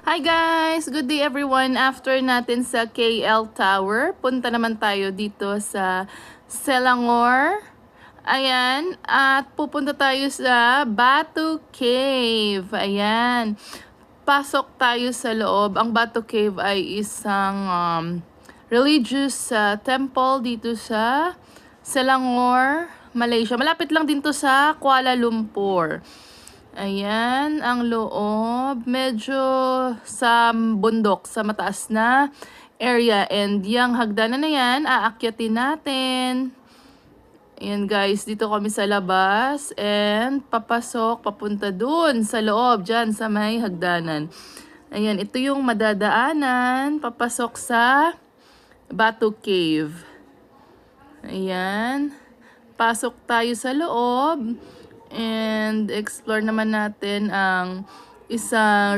Hi guys! Good day everyone! After natin sa KL Tower, punta naman tayo dito sa Selangor. Ayan, at pupunta tayo sa Batu Cave. Ayan, pasok tayo sa loob. Ang Batu Cave ay isang religious temple dito sa Selangor, Malaysia. Malapit lang din to sa Kuala Lumpur. Ayan, ang loob. Medyo sa bundok, sa mataas na area. And yung hagdanan na yan, aakyatin natin. Ayan guys, dito kami sa labas. And papasok, papunta dun sa loob, dyan sa may hagdanan. Ayan, ito yung madadaanan. Papasok sa Batu Cave. Ayan. Pasok tayo sa loob. And explore naman natin ang isang